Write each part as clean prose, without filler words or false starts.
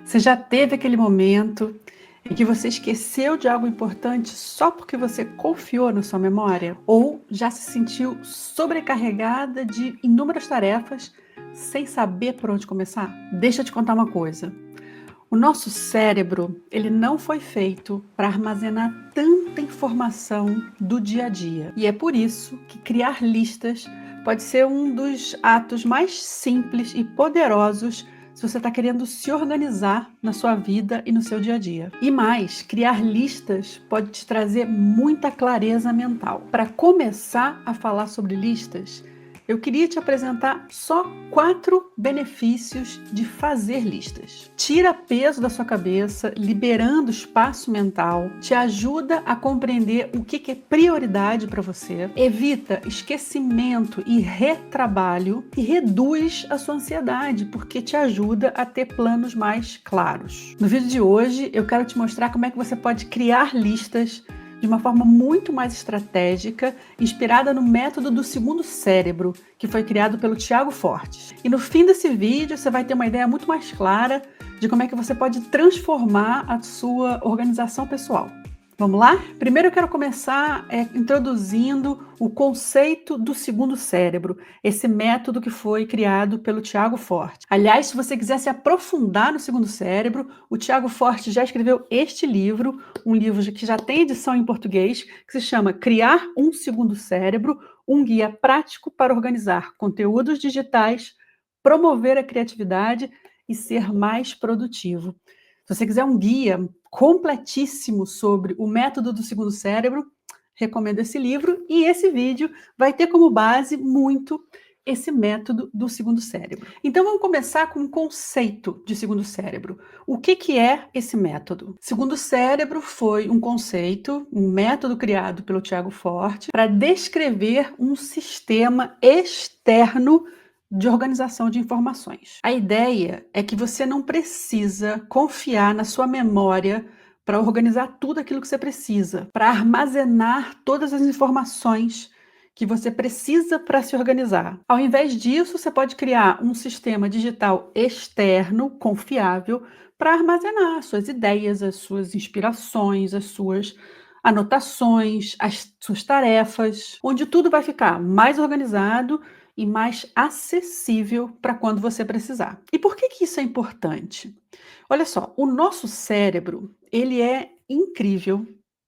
Você já teve aquele momento em que você esqueceu de algo importante só porque você confiou na sua memória? Ou já se sentiu sobrecarregada de inúmeras tarefas sem saber por onde começar? Deixa eu te contar uma coisa. O nosso cérebro, ele não foi feito para armazenar tanta informação do dia a dia. E é por isso que criar listas pode ser um dos atos mais simples e poderosos se você está querendo se organizar na sua vida e no seu dia a dia. E mais, criar listas pode te trazer muita clareza mental. Para começar a falar sobre listas, eu queria te apresentar só 4 benefícios de fazer listas. Tira peso da sua cabeça, liberando espaço mental, te ajuda a compreender o que é prioridade para você, evita esquecimento e retrabalho e reduz a sua ansiedade, porque te ajuda a ter planos mais claros. No vídeo de hoje, eu quero te mostrar como é que você pode criar listas de uma forma muito mais estratégica, inspirada no método do segundo cérebro, que foi criado pelo Tiago Fortes. E no fim desse vídeo, você vai ter uma ideia muito mais clara de como é que você pode transformar a sua organização pessoal. Vamos lá? Primeiro eu quero começar introduzindo o conceito do segundo cérebro, esse método que foi criado pelo Tiago Forte. Aliás, se você quiser se aprofundar no segundo cérebro, o Tiago Forte já escreveu este livro, um livro que já tem edição em português, que se chama Criar um Segundo Cérebro, um guia prático para organizar conteúdos digitais, promover a criatividade e ser mais produtivo. Se você quiser um guia completíssimo sobre o método do segundo cérebro, recomendo esse livro, e esse vídeo vai ter como base muito esse método do segundo cérebro. Então vamos começar com o conceito de segundo cérebro. O que é esse método? Segundo cérebro foi um conceito, um método criado pelo Tiago Forte para descrever um sistema externo de organização de informações. A ideia é que você não precisa confiar na sua memória para organizar tudo aquilo que você precisa, para armazenar todas as informações que você precisa para se organizar. Ao invés disso, você pode criar um sistema digital externo, confiável, para armazenar as suas ideias, as suas inspirações, as suas anotações, as suas tarefas, onde tudo vai ficar mais organizado e mais acessível para quando você precisar. E por que isso é importante? Olha só, o nosso cérebro, ele é incrível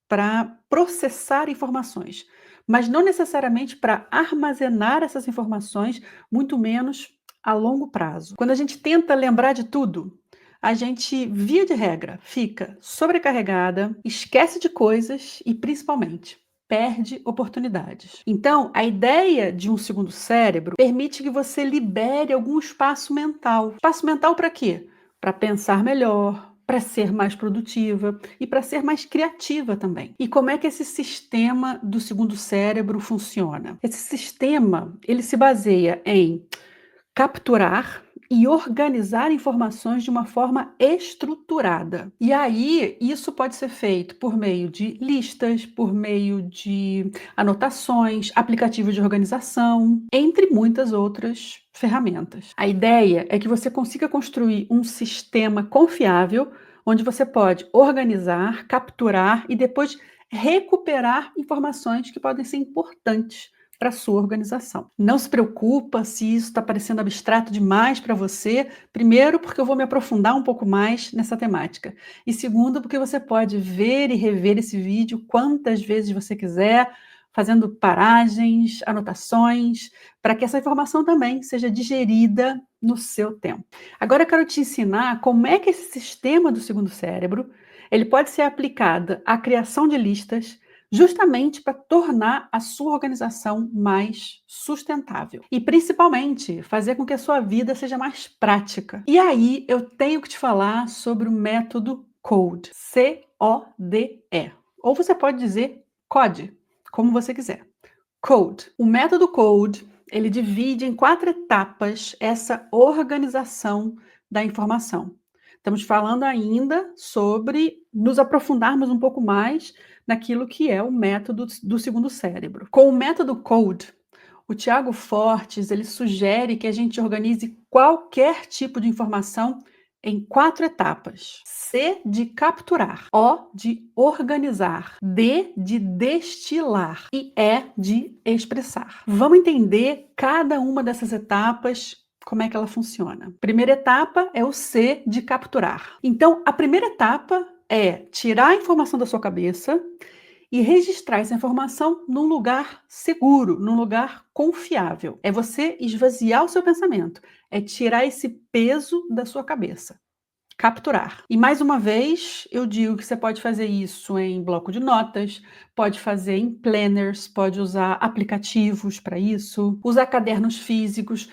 para processar informações, mas não necessariamente para armazenar essas informações, muito menos a longo prazo. Quando a gente tenta lembrar de tudo, a gente, via de regra, fica sobrecarregada, esquece de coisas e, principalmente, perde oportunidades. Então, a ideia de um segundo cérebro permite que você libere algum espaço mental. Espaço mental para quê? Para pensar melhor, para ser mais produtiva e para ser mais criativa também. E como é que esse sistema do segundo cérebro funciona? Esse sistema, ele se baseia em capturar e organizar informações de uma forma estruturada. E aí, isso pode ser feito por meio de listas, por meio de anotações, aplicativos de organização, entre muitas outras ferramentas. A ideia é que você consiga construir um sistema confiável onde você pode organizar, capturar e depois recuperar informações que podem ser importantes para a sua organização. Não se preocupa se isso está parecendo abstrato demais para você. Primeiro, porque eu vou me aprofundar um pouco mais nessa temática. E segundo, porque você pode ver e rever esse vídeo quantas vezes você quiser, fazendo paragens, anotações, para que essa informação também seja digerida no seu tempo. Agora eu quero te ensinar como é que esse sistema do segundo cérebro ele pode ser aplicado à criação de listas, justamente para tornar a sua organização mais sustentável e principalmente fazer com que a sua vida seja mais prática. E aí eu tenho que te falar sobre o método CODE, C-O-D-E, ou você pode dizer CODE, como você quiser. CODE. O método CODE, ele divide em 4 etapas essa organização da informação. Estamos falando ainda sobre nos aprofundarmos um pouco mais naquilo que é o método do segundo cérebro. Com o método CODE, o Tiago Fortes ele sugere que a gente organize qualquer tipo de informação em 4 etapas. C de capturar, O de organizar, D de destilar e E de expressar. Vamos entender cada uma dessas etapas, como é que ela funciona. Primeira etapa é o C de capturar. Então, a primeira etapa é tirar a informação da sua cabeça e registrar essa informação num lugar seguro, num lugar confiável. É você esvaziar o seu pensamento, é tirar esse peso da sua cabeça. Capturar. E mais uma vez, eu digo que você pode fazer isso em bloco de notas, pode fazer em planners, pode usar aplicativos para isso, usar cadernos físicos.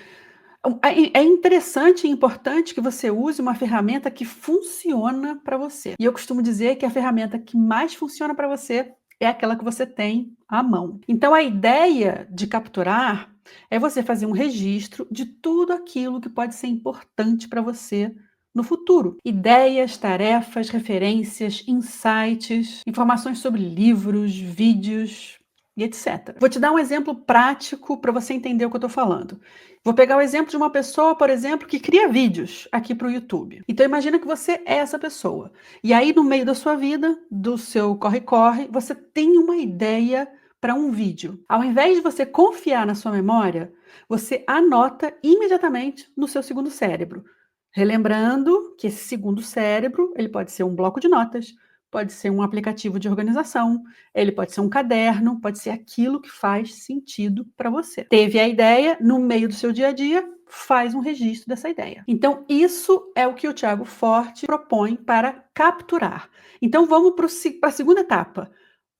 É interessante e importante que você use uma ferramenta que funciona para você. E eu costumo dizer que a ferramenta que mais funciona para você é aquela que você tem à mão. Então, a ideia de capturar é você fazer um registro de tudo aquilo que pode ser importante para você no futuro. Ideias, tarefas, referências, insights, informações sobre livros, vídeos e etc. Vou te dar um exemplo prático para você entender o que eu estou falando. Vou pegar o exemplo de uma pessoa, por exemplo, que cria vídeos aqui para o YouTube. Então imagina que você é essa pessoa. E aí, no meio da sua vida, do seu corre-corre, você tem uma ideia para um vídeo. Ao invés de você confiar na sua memória, você anota imediatamente no seu segundo cérebro. Relembrando que esse segundo cérebro, ele pode ser um bloco de notas, pode ser um aplicativo de organização, ele pode ser um caderno, pode ser aquilo que faz sentido para você. Teve a ideia, no meio do seu dia a dia, faz um registro dessa ideia. Então, isso é o que o Thiago Forte propõe para capturar. Então, vamos para a segunda etapa: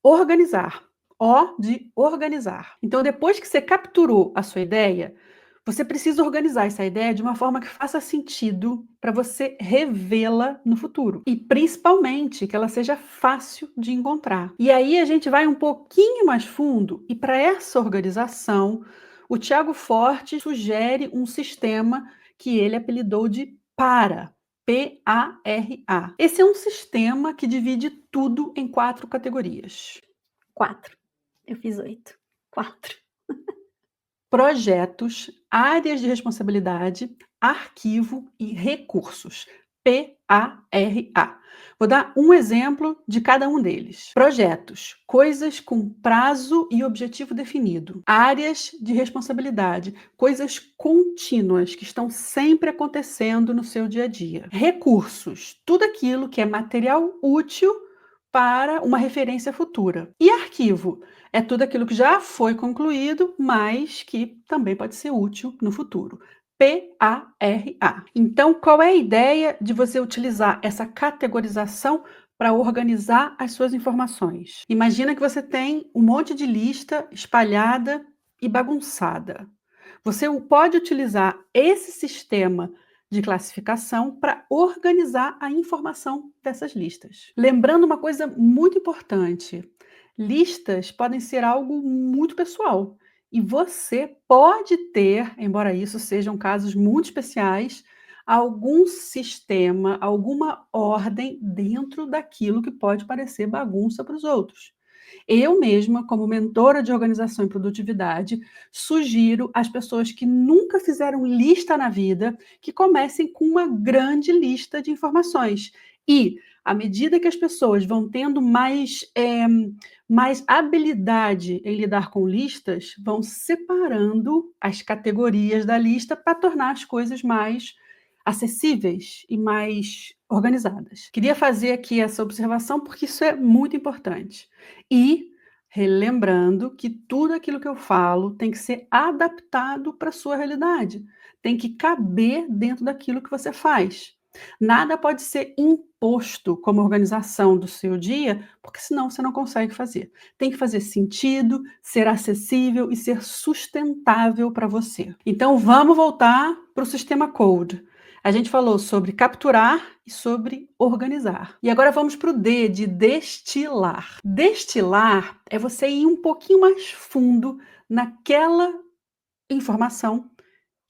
organizar. O de organizar. Então, depois que você capturou a sua ideia, você precisa organizar essa ideia de uma forma que faça sentido para você revê-la no futuro. E principalmente que ela seja fácil de encontrar. E aí a gente vai um pouquinho mais fundo e para essa organização, o Thiago Forte sugere um sistema que ele apelidou de PARA. P-A-R-A. Esse é um sistema que divide tudo em 4 categorias. 4. Eu fiz 8. 4. Projetos, áreas de responsabilidade, arquivo e recursos. PARA. Vou dar um exemplo de cada um deles. Projetos, coisas com prazo e objetivo definido. Áreas de responsabilidade, coisas contínuas que estão sempre acontecendo no seu dia a dia. Recursos, tudo aquilo que é material útil para uma referência futura. E arquivo é tudo aquilo que já foi concluído, mas que também pode ser útil no futuro. PARA. Então, qual é a ideia de você utilizar essa categorização para organizar as suas informações? Imagina que você tem um monte de lista espalhada e bagunçada. Você pode utilizar esse sistema de classificação para organizar a informação dessas listas. Lembrando uma coisa muito importante: listas podem ser algo muito pessoal e você pode ter, embora isso sejam casos muito especiais, algum sistema, alguma ordem dentro daquilo que pode parecer bagunça para os outros. Eu mesma, como mentora de organização e produtividade, sugiro às pessoas que nunca fizeram lista na vida que comecem com uma grande lista de informações. E, à medida que as pessoas vão tendo mais habilidade em lidar com listas, vão separando as categorias da lista para tornar as coisas mais acessíveis e mais organizadas. Queria fazer aqui essa observação porque isso é muito importante. E relembrando que tudo aquilo que eu falo tem que ser adaptado para a sua realidade, tem que caber dentro daquilo que você faz. Nada pode ser imposto como organização do seu dia, porque senão você não consegue fazer. Tem que fazer sentido, ser acessível e ser sustentável para você. Então vamos voltar para o sistema Code. A gente falou sobre capturar e sobre organizar. E agora vamos para o D de destilar. Destilar é você ir um pouquinho mais fundo naquela informação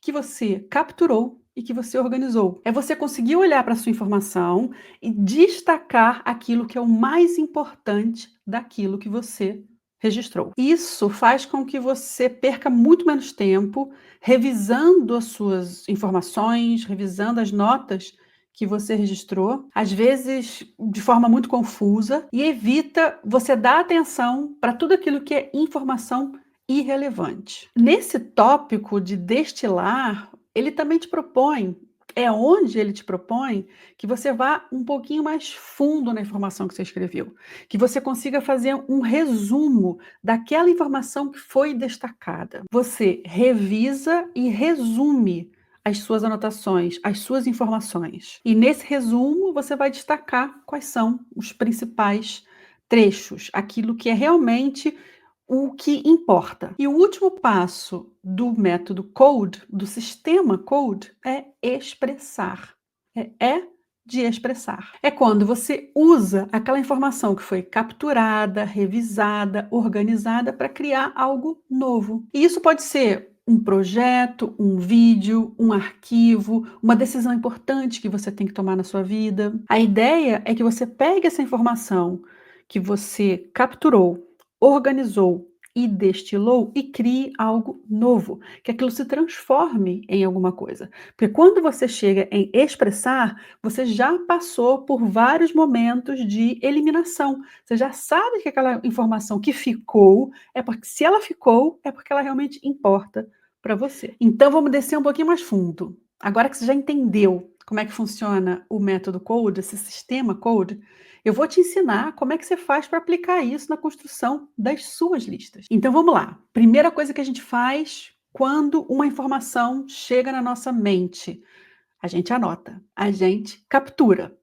que você capturou e que você organizou. É você conseguir olhar para a sua informação e destacar aquilo que é o mais importante daquilo que você registrou. Isso faz com que você perca muito menos tempo revisando as suas informações, revisando as notas que você registrou, às vezes de forma muito confusa, e evita você dar atenção para tudo aquilo que é informação irrelevante. Nesse tópico de destilar, ele também te propõe, é onde ele te propõe que você vá um pouquinho mais fundo na informação que você escreveu, que você consiga fazer um resumo daquela informação que foi destacada. Você revisa e resume as suas anotações, as suas informações. E nesse resumo você vai destacar quais são os principais trechos, aquilo que é realmente o que importa. E o último passo do método CODE, do sistema CODE, é expressar. É de expressar. É quando você usa aquela informação que foi capturada, revisada, organizada para criar algo novo. E isso pode ser um projeto, um vídeo, um arquivo, uma decisão importante que você tem que tomar na sua vida. A ideia é que você pegue essa informação que você capturou, organizou e destilou e crie algo novo, que aquilo se transforme em alguma coisa. Porque quando você chega em expressar, você já passou por vários momentos de eliminação. Você já sabe que aquela informação que ficou, é porque se ela ficou, é porque ela realmente importa para você. Então vamos descer um pouquinho mais fundo. Agora que você já entendeu como é que funciona o método CODE, esse sistema CODE, eu vou te ensinar como é que você faz para aplicar isso na construção das suas listas. Então vamos lá. Primeira coisa que a gente faz quando uma informação chega na nossa mente, a gente anota, a gente captura.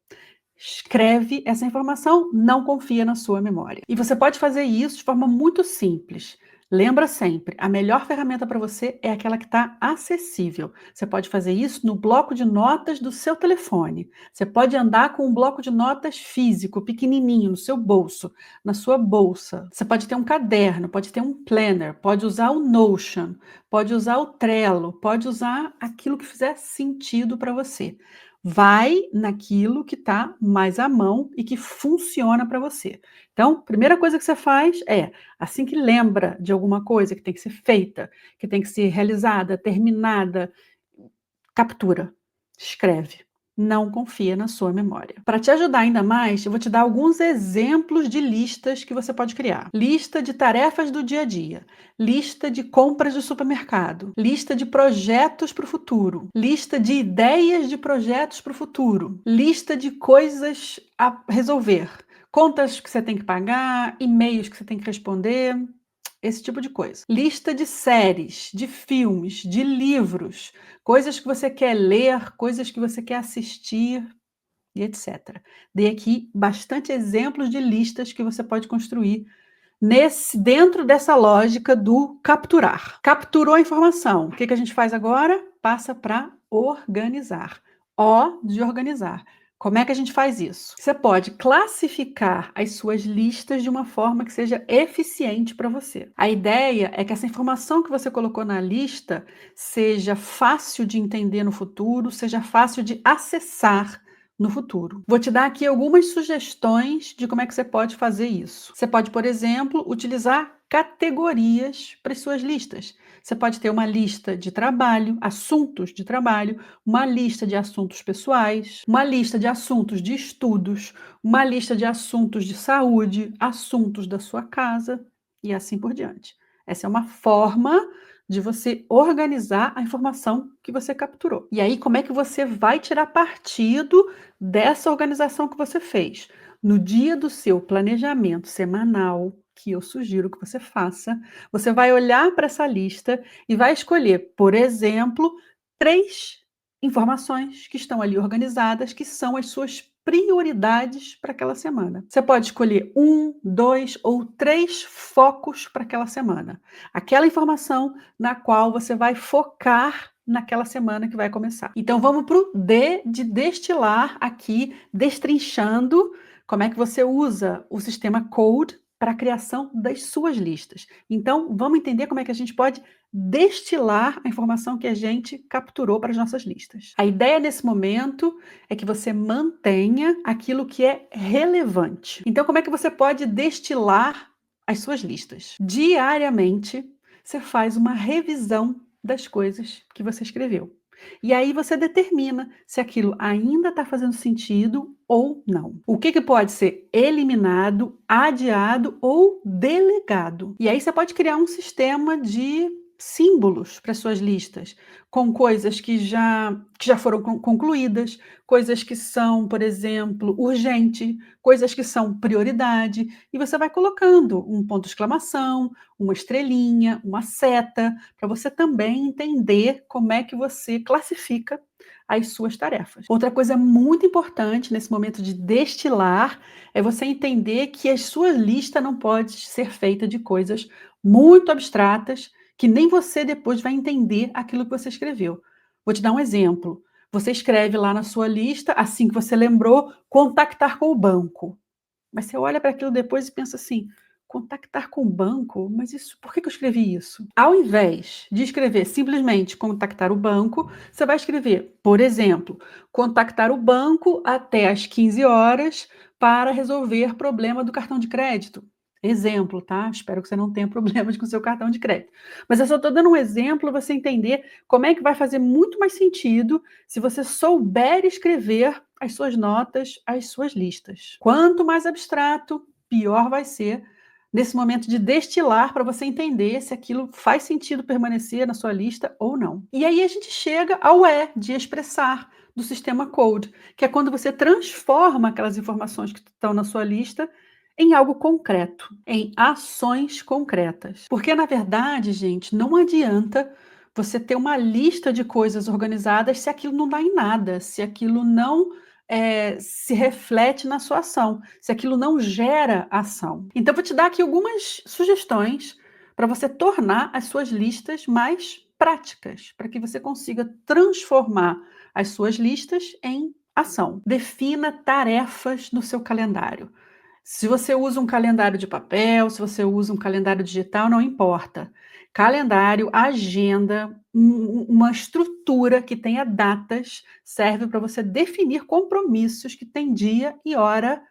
Escreve essa informação, não confia na sua memória. E você pode fazer isso de forma muito simples. Lembra sempre, a melhor ferramenta para você é aquela que está acessível. Você pode fazer isso no bloco de notas do seu telefone. Você pode andar com um bloco de notas físico, pequenininho, no seu bolso, na sua bolsa. Você pode ter um caderno, pode ter um planner, pode usar o Notion, pode usar o Trello, pode usar aquilo que fizer sentido para você. Vai naquilo que está mais à mão e que funciona para você. Então, primeira coisa que você faz é, assim que lembra de alguma coisa que tem que ser feita, que tem que ser realizada, terminada, captura, escreve. Não confia na sua memória. Para te ajudar ainda mais, eu vou te dar alguns exemplos de listas que você pode criar. Lista de tarefas do dia a dia, lista de compras do supermercado, lista de projetos para o futuro, lista de ideias de projetos para o futuro, lista de coisas a resolver, contas que você tem que pagar, e-mails que você tem que responder, esse tipo de coisa. Lista de séries, de filmes, de livros, coisas que você quer ler, coisas que você quer assistir e etc. Dei aqui bastante exemplos de listas que você pode construir dentro dessa lógica do capturar. Capturou a informação. O que a gente faz agora? Passa para organizar. O de organizar. Como é que a gente faz isso? Você pode classificar as suas listas de uma forma que seja eficiente para você. A ideia é que essa informação que você colocou na lista seja fácil de entender no futuro, seja fácil de acessar no futuro. Vou te dar aqui algumas sugestões de como é que você pode fazer isso. Você pode, por exemplo, utilizar categorias para as suas listas. Você pode ter uma lista de trabalho, assuntos de trabalho, uma lista de assuntos pessoais, uma lista de assuntos de estudos, uma lista de assuntos de saúde, assuntos da sua casa e assim por diante. Essa é uma forma de você organizar a informação que você capturou. E aí, como é que você vai tirar partido dessa organização que você fez? No dia do seu planejamento semanal, que eu sugiro que você faça, você vai olhar para essa lista e vai escolher, por exemplo, 3 informações que estão ali organizadas, que são as suas prioridades para aquela semana. Você pode escolher 1, 2 ou 3 focos para aquela semana. Aquela informação na qual você vai focar naquela semana que vai começar. Então vamos para o D de destilar aqui, destrinchando como é que você usa o sistema CODE para a criação das suas listas. Então vamos entender como é que a gente pode destilar a informação que a gente capturou para as nossas listas. A ideia nesse momento é que você mantenha aquilo que é relevante. Então como é que você pode destilar as suas listas? Diariamente, você faz uma revisão das coisas que você escreveu. E aí você determina se aquilo ainda está fazendo sentido ou não. O que pode ser eliminado, adiado ou delegado. E aí você pode criar um sistema de símbolos para suas listas, com coisas que já foram concluídas, coisas que são, por exemplo, urgente, coisas que são prioridade, e você vai colocando um ponto de exclamação, uma estrelinha, uma seta, para você também entender como é que você classifica as suas tarefas. Outra coisa muito importante nesse momento de destilar é você entender que a sua lista não pode ser feita de coisas muito abstratas que nem você depois vai entender aquilo que você escreveu. Vou te dar um exemplo. Você escreve lá na sua lista, assim que você lembrou, contactar com o banco. Mas você olha para aquilo depois e pensa assim: contactar com o banco? Mas isso, por que eu escrevi isso? Ao invés de escrever simplesmente contactar o banco, você vai escrever, por exemplo, contactar o banco até às 15 horas para resolver problema do cartão de crédito. Exemplo, tá? Espero que você não tenha problemas com o seu cartão de crédito. Mas eu só estou dando um exemplo para você entender como é que vai fazer muito mais sentido se você souber escrever as suas notas, as suas listas. Quanto mais abstrato, pior vai ser nesse momento de destilar para você entender se aquilo faz sentido permanecer na sua lista ou não. E aí a gente chega ao de expressar do sistema Code, que é quando você transforma aquelas informações que estão na sua lista em algo concreto, em ações concretas. Porque, na verdade, gente, não adianta você ter uma lista de coisas organizadas se aquilo não dá em nada, se aquilo não se reflete na sua ação, se aquilo não gera ação. Então, vou te dar aqui algumas sugestões para você tornar as suas listas mais práticas, para que você consiga transformar as suas listas em ação. Defina tarefas no seu calendário. Se você usa um calendário de papel, se você usa um calendário digital, não importa. Calendário, agenda, uma estrutura que tenha datas, serve para você definir compromissos que têm dia e hora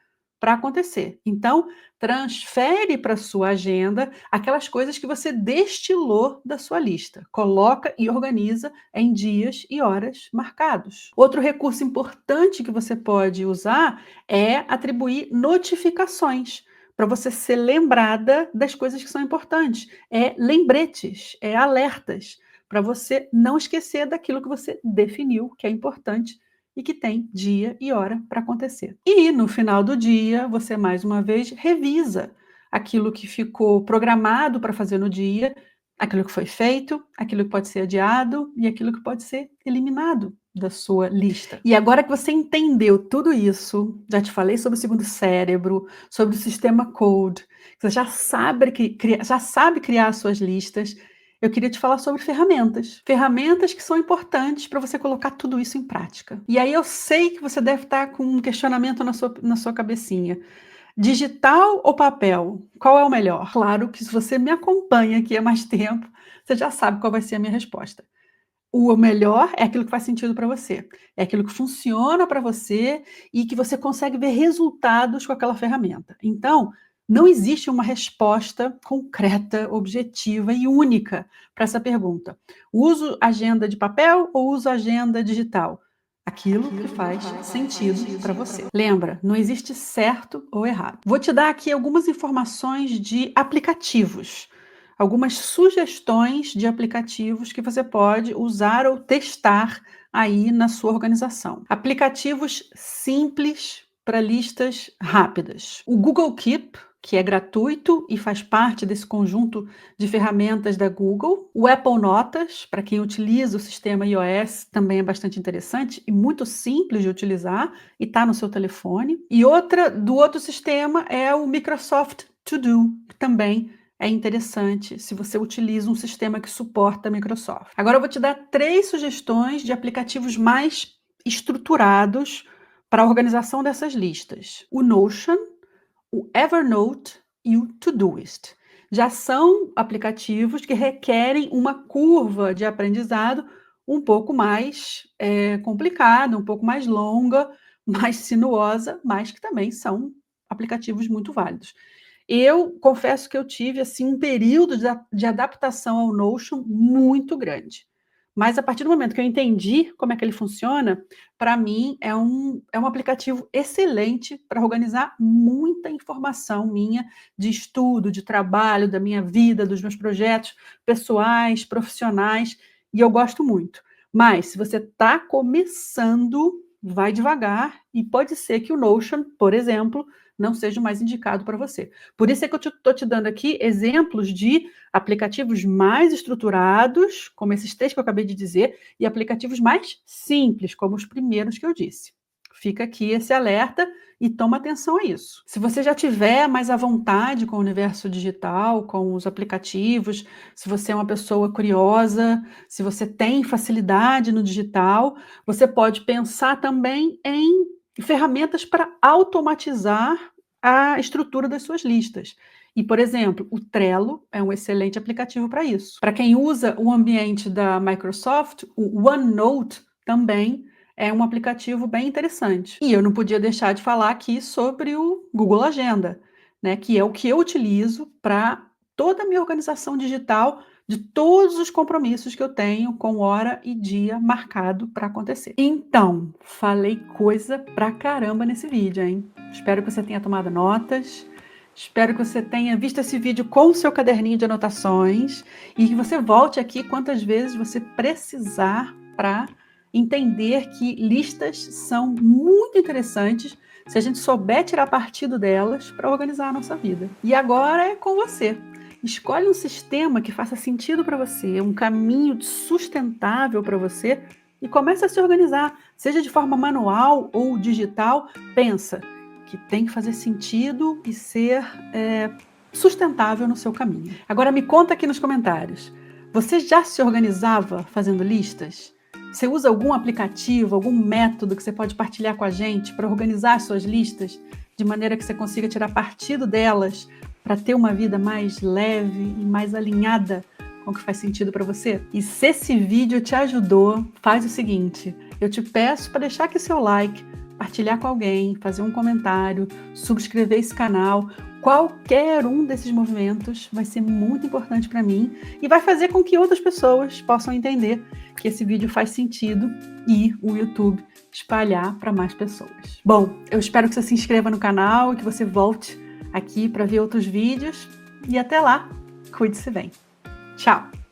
para acontecer. Então, transfere para a sua agenda aquelas coisas que você destilou da sua lista. Coloca e organiza em dias e horas marcados. Outro recurso importante que você pode usar é atribuir notificações para você ser lembrada das coisas que são importantes. É lembretes, é alertas, para você não esquecer daquilo que você definiu que é importante e que tem dia e hora para acontecer. E no final do dia, você mais uma vez revisa aquilo que ficou programado para fazer no dia, aquilo que foi feito, aquilo que pode ser adiado e aquilo que pode ser eliminado da sua lista. E agora que você entendeu tudo isso, já te falei sobre o segundo cérebro, sobre o sistema Code, você já sabe criar as suas listas. Eu queria te falar sobre ferramentas. Ferramentas que são importantes para você colocar tudo isso em prática. E aí eu sei que você deve estar com um questionamento na sua cabecinha. Digital ou papel? Qual é o melhor? Claro que se você me acompanha aqui há mais tempo, você já sabe qual vai ser a minha resposta. O melhor é aquilo que faz sentido para você. É aquilo que funciona para você e que você consegue ver resultados com aquela ferramenta. Então, não existe uma resposta concreta, objetiva e única para essa pergunta. Uso agenda de papel ou uso agenda digital? Aquilo que faz sentido para você. Lembra, não existe certo ou errado. Vou te dar aqui algumas informações de aplicativos, algumas sugestões de aplicativos que você pode usar ou testar aí na sua organização. Aplicativos simples para listas rápidas. O Google Keep, que é gratuito e faz parte desse conjunto de ferramentas da Google. O Apple Notas, para quem utiliza o sistema iOS, também é bastante interessante e muito simples de utilizar e está no seu telefone. E outra do outro sistema é o Microsoft To Do, que também é interessante se você utiliza um sistema que suporta a Microsoft. Agora eu vou te dar 3 sugestões de aplicativos mais estruturados para a organização dessas listas. O Notion, o Evernote e o Todoist. Já são aplicativos que requerem uma curva de aprendizado um pouco mais complicada, um pouco mais longa, mais sinuosa, mas que também são aplicativos muito válidos. Eu confesso que eu tive assim um período de adaptação ao Notion muito grande, Mas a partir do momento que eu entendi como é que ele funciona, para mim é um aplicativo excelente para organizar muita informação minha de estudo, de trabalho, da minha vida, dos meus projetos pessoais, profissionais, e eu gosto muito. Mas se você está começando, vai devagar e pode ser que o Notion, por exemplo, não seja o mais indicado para você. Por isso é que eu estou te dando aqui exemplos de aplicativos mais estruturados, como esses três que eu acabei de dizer, e aplicativos mais simples, como os primeiros que eu disse. Fica aqui esse alerta e toma atenção a isso. Se você já tiver mais à vontade com o universo digital, com os aplicativos, se você é uma pessoa curiosa, se você tem facilidade no digital, você pode pensar também em ferramentas para automatizar a estrutura das suas listas. E, por exemplo, o Trello é um excelente aplicativo para isso. Para quem usa o ambiente da Microsoft, o OneNote também é um aplicativo bem interessante. E eu não podia deixar de falar aqui sobre o Google Agenda, né, que é o que eu utilizo para toda a minha organização digital de todos os compromissos que eu tenho com hora e dia marcado para acontecer. Então, falei coisa pra caramba nesse vídeo, hein? Espero que você tenha tomado notas. Espero que você tenha visto esse vídeo com o seu caderninho de anotações e que você volte aqui quantas vezes você precisar para entender que listas são muito interessantes se a gente souber tirar partido delas para organizar a nossa vida. E agora é com você. Escolhe um sistema que faça sentido para você, um caminho sustentável para você e comece a se organizar, seja de forma manual ou digital. Pensa que tem que fazer sentido e ser sustentável no seu caminho. Agora me conta aqui nos comentários, você já se organizava fazendo listas? Você usa algum aplicativo, algum método que você pode partilhar com a gente para organizar as suas listas, de maneira que você consiga tirar partido delas para ter uma vida mais leve e mais alinhada com o que faz sentido para você? E se esse vídeo te ajudou, faz o seguinte, eu te peço para deixar aqui seu like, partilhar com alguém, fazer um comentário, subscrever esse canal. Qualquer um desses movimentos vai ser muito importante para mim e vai fazer com que outras pessoas possam entender que esse vídeo faz sentido e o YouTube espalhar para mais pessoas. Bom, eu espero que você se inscreva no canal e que você volte aqui para ver outros vídeos. E até lá, cuide-se bem. Tchau!